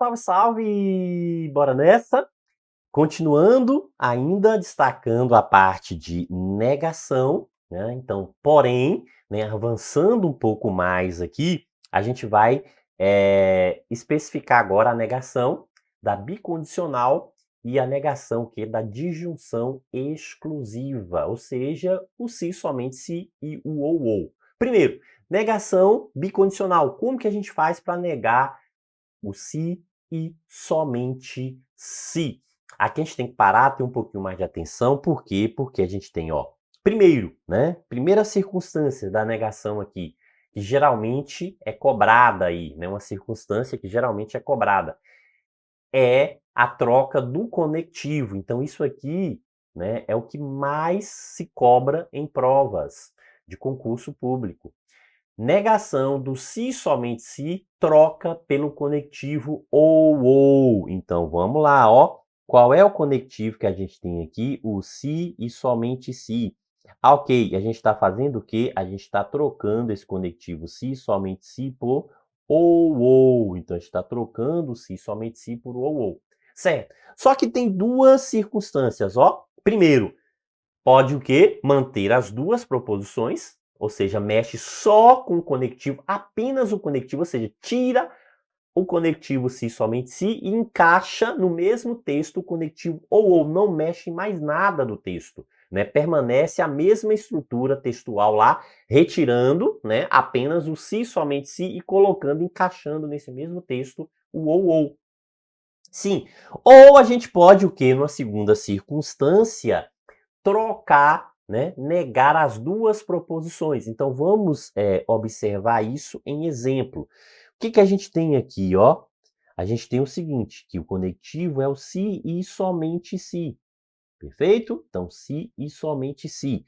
Salve, salve! Bora nessa? Continuando, ainda destacando a parte de negação, né? Então, porém, né, avançando um pouco mais aqui, a gente vai especificar agora a negação da bicondicional e a negação da disjunção exclusiva, ou seja, o se, somente se e o ou. Primeiro, negação bicondicional. Como que a gente faz para negar o se e somente se? Aqui a gente tem que parar, ter um pouquinho mais de atenção. Por quê? Porque a gente tem, primeiro, né? Primeira circunstância da negação aqui, que geralmente é cobrada aí, né? Uma circunstância que geralmente é cobrada, é a troca do conectivo. Então, isso aqui, né, é o que mais se cobra em provas de concurso público. Negação do se, somente se, troca pelo conectivo ou. Então, vamos lá, ó. Qual é o conectivo que a gente tem aqui? O se e somente se. Ah, ok. A gente está fazendo o quê? A gente está trocando esse conectivo se, somente se por ou. Então, a gente está trocando o se, somente se por ou. Certo. Só que tem duas circunstâncias, ó. Primeiro, pode o quê? Manter as duas proposições, ou seja, mexe só com o conectivo, apenas o conectivo, ou seja, tira o conectivo se, somente se, e encaixa no mesmo texto o conectivo ou, não mexe em mais nada do texto, né? Permanece a mesma estrutura textual lá, retirando, né, apenas o se, somente se, e colocando, encaixando nesse mesmo texto o ou. Sim. Ou a gente pode o quê? Numa segunda circunstância, trocar, né, negar as duas proposições. Então, vamos observar isso em exemplo. O que a gente tem aqui, ó? A gente tem o seguinte, que o conectivo é o se e somente se. Perfeito? Então, se e somente se.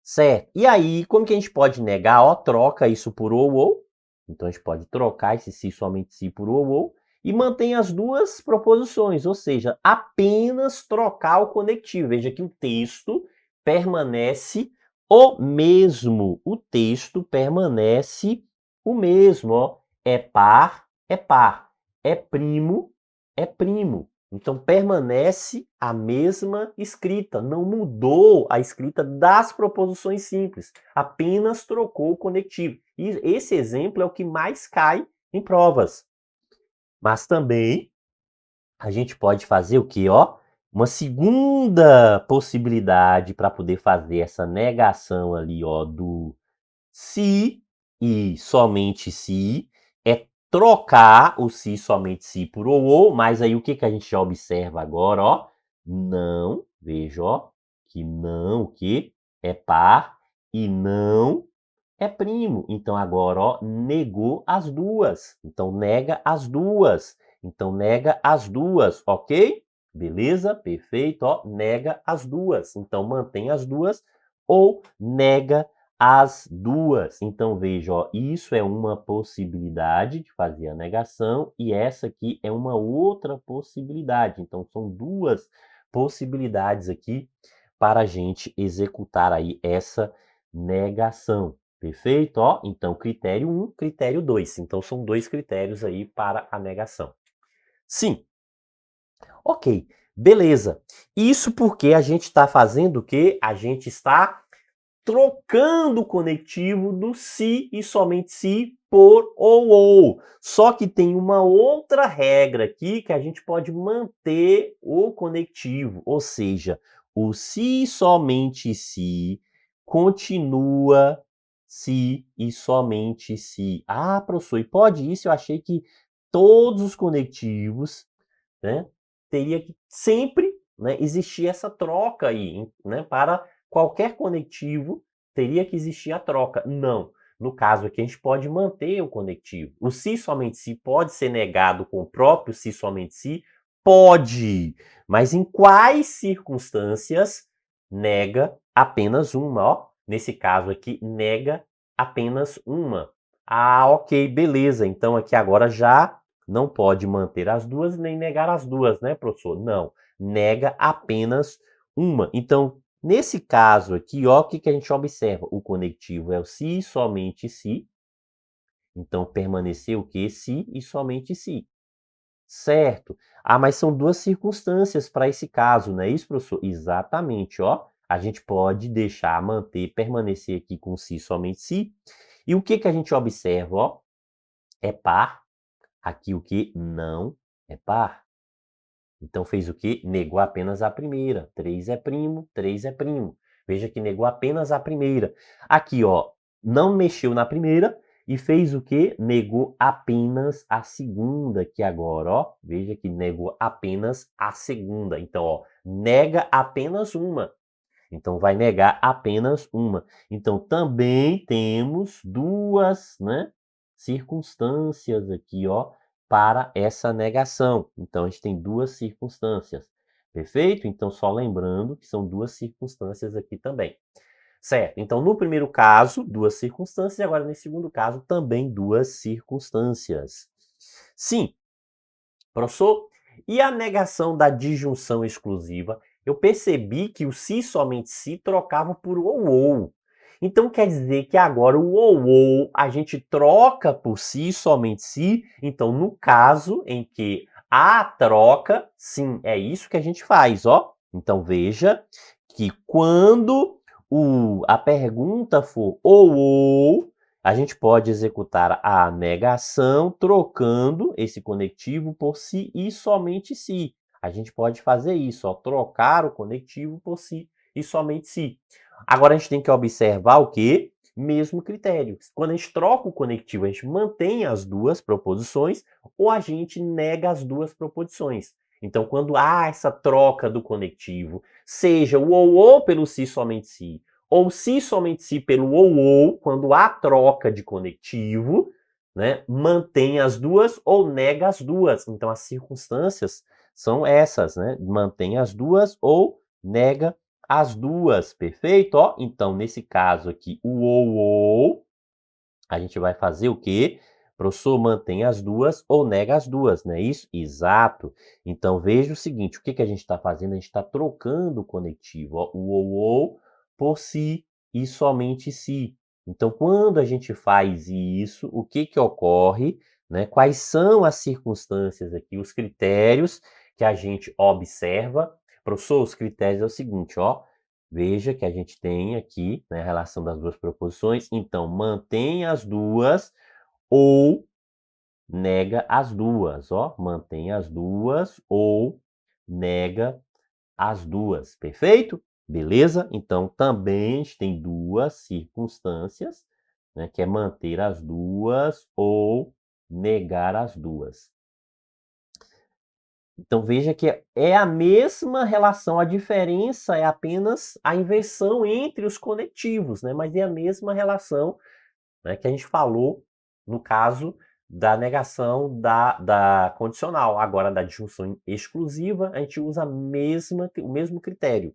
Certo. E aí, como que a gente pode negar? Ó, troca isso por ou. Então, a gente pode trocar esse se, somente se por ou. E mantém as duas proposições, ou seja, apenas trocar o conectivo. Veja que o texto permanece o mesmo. O texto permanece o mesmo, ó. É par, é par. É primo, é primo. Então, permanece a mesma escrita, não mudou a escrita das proposições simples, apenas trocou o conectivo. E esse exemplo é o que mais cai em provas. Mas também a gente pode fazer o quê, ó? Uma segunda possibilidade para poder fazer essa negação ali, ó, do se e somente se, é trocar o se, somente se por ou, mas aí o que a gente já observa agora, ó? Não, veja, ó, que não, o que? É par e não é primo. Então agora, ó, negou as duas. Então nega as duas. Então nega as duas, ok? Beleza? Perfeito, ó, nega as duas. Então mantém as duas ou nega as duas. Então veja, ó, isso é uma possibilidade de fazer a negação e essa aqui é uma outra possibilidade. Então são duas possibilidades aqui para a gente executar aí essa negação. Perfeito? Ó, então, critério 1, critério 2. Então, são dois critérios aí para a negação. Sim. Ok, beleza. Isso porque a gente está fazendo o quê? A gente está trocando o conectivo do se e somente se por ou. Só que tem uma outra regra aqui que a gente pode manter o conectivo, ou seja, o se e somente se continua se e somente se. Ah, professor, e pode isso? Eu achei que todos os conectivos, né, teria que sempre, né, existir essa troca aí, né, para qualquer conectivo teria que existir a troca. Não. No caso aqui, a gente pode manter o conectivo. O se somente se pode ser negado com o próprio se somente se? Pode. Mas em quais circunstâncias nega apenas uma? Ó, nesse caso aqui, nega apenas uma. Ah, ok, beleza. Então aqui agora já não pode manter as duas nem negar as duas, né, professor? Não. Nega apenas uma. Então, nesse caso aqui, ó, o que a gente observa? O conectivo é o se e somente se. Então, permaneceu o quê? Se e somente se. Certo. Ah, mas são duas circunstâncias para esse caso, não é isso, professor? Exatamente, ó. A gente pode deixar, manter, permanecer aqui com se, somente se. E o que que a gente observa, ó? É par. Aqui o que? Não é par. Então fez o quê? Negou apenas a primeira. 3 é primo, 3 é primo. Veja que negou apenas a primeira. Aqui, ó, não mexeu na primeira e fez o quê? Negou apenas a segunda aqui agora, ó. Veja que negou apenas a segunda. Então, ó, nega apenas uma. Então vai negar apenas uma. Então também temos duas, né, circunstâncias aqui, ó, para essa negação. Então a gente tem duas circunstâncias. Perfeito? Então só lembrando que são duas circunstâncias aqui também. Certo? Então no primeiro caso, duas circunstâncias, e agora nesse segundo caso também duas circunstâncias. Sim, professor, e a negação da disjunção exclusiva? Eu percebi que o se somente se trocava por ou. Então quer dizer que agora o ou a gente troca por se somente se. Então no caso em que a troca, sim, é isso que a gente faz, ó. Então veja que quando a pergunta for ou, a gente pode executar a negação trocando esse conectivo por se e somente se. A gente pode fazer isso, ó, trocar o conectivo por se e somente se. Agora a gente tem que observar o quê? Mesmo critério. Quando a gente troca o conectivo, a gente mantém as duas proposições ou a gente nega as duas proposições. Então, quando há essa troca do conectivo, seja o ou pelo se somente se, ou se somente se pelo ou, quando há troca de conectivo, né, mantém as duas ou nega as duas. Então, as circunstâncias são essas, né? Mantém as duas ou nega as duas, perfeito? Ó, então, nesse caso aqui, o ou, a gente vai fazer o quê? Professor, mantém as duas ou nega as duas, não é isso? Exato. Então, veja o seguinte, o que que a gente está fazendo? A gente está trocando o conectivo, ó, o ou por si e somente se. Então, quando a gente faz isso, o que que ocorre, né? Quais são as circunstâncias aqui, os critérios que a gente observa? Professor, os critérios é o seguinte, ó. Veja que a gente tem aqui, né, a relação das duas proposições. Então, mantém as duas ou nega as duas, ó. Mantém as duas ou nega as duas. Perfeito? Beleza? Então, também a gente tem duas circunstâncias, né, que é manter as duas ou negar as duas. Então veja que é a mesma relação, a diferença é apenas a inversão entre os conectivos, né? Mas é a mesma relação, né, que a gente falou no caso da negação da condicional. Agora, da disjunção exclusiva, a gente usa o mesmo critério.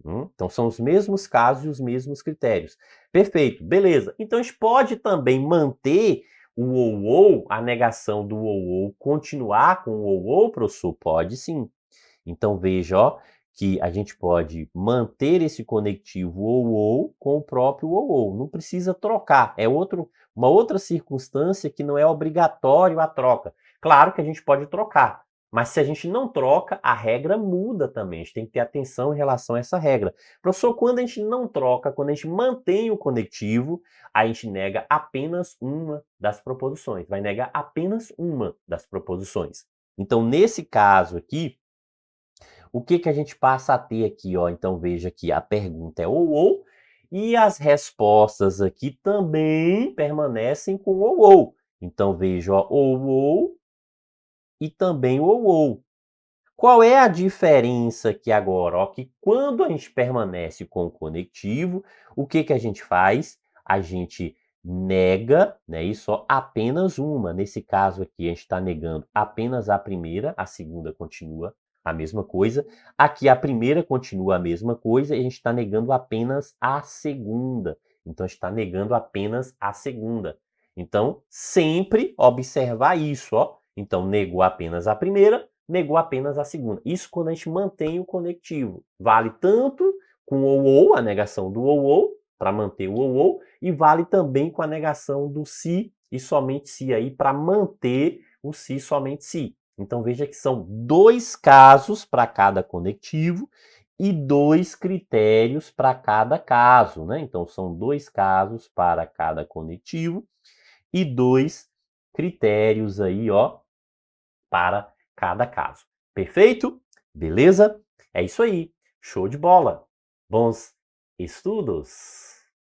Então são os mesmos casos e os mesmos critérios. Perfeito, beleza. Então a gente pode também manter o ou, a negação do ou, continuar com o ou, professor? Pode sim. Então veja, ó, que a gente pode manter esse conectivo ou com o próprio ou. Não precisa trocar. É uma outra circunstância que não é obrigatório a troca. Claro que a gente pode trocar, mas se a gente não troca, a regra muda também. A gente tem que ter atenção em relação a essa regra. Professor, quando a gente não troca, quando a gente mantém o conectivo, a gente nega apenas uma das proposições. Vai negar apenas uma das proposições. Então, nesse caso aqui, o que que a gente passa a ter aqui, ó? Então veja que a pergunta é ou, e as respostas aqui também permanecem com ou. Então veja, ó, ou e também ou. Qual é a diferença aqui agora? Ó, que quando a gente permanece com o conectivo, o que que a gente faz? A gente nega, né, isso ó, apenas uma. Nesse caso aqui, a gente está negando apenas a primeira, a segunda continua a mesma coisa. Aqui a primeira continua a mesma coisa e a gente está negando apenas a segunda. Então, a gente está negando apenas a segunda. Então, sempre observar isso, ó. Então, negou apenas a primeira, negou apenas a segunda. Isso quando a gente mantém o conectivo. Vale tanto com o ou, a negação do ou, para manter o ou, e vale também com a negação do se e somente se aí, para manter o se somente se. Então veja que são 2 casos para cada conectivo e 2 critérios para cada caso, né. Então são 2 casos para cada conectivo e 2 critérios aí, ó, para cada caso. Perfeito? Beleza? É isso aí. Show de bola. Bons estudos!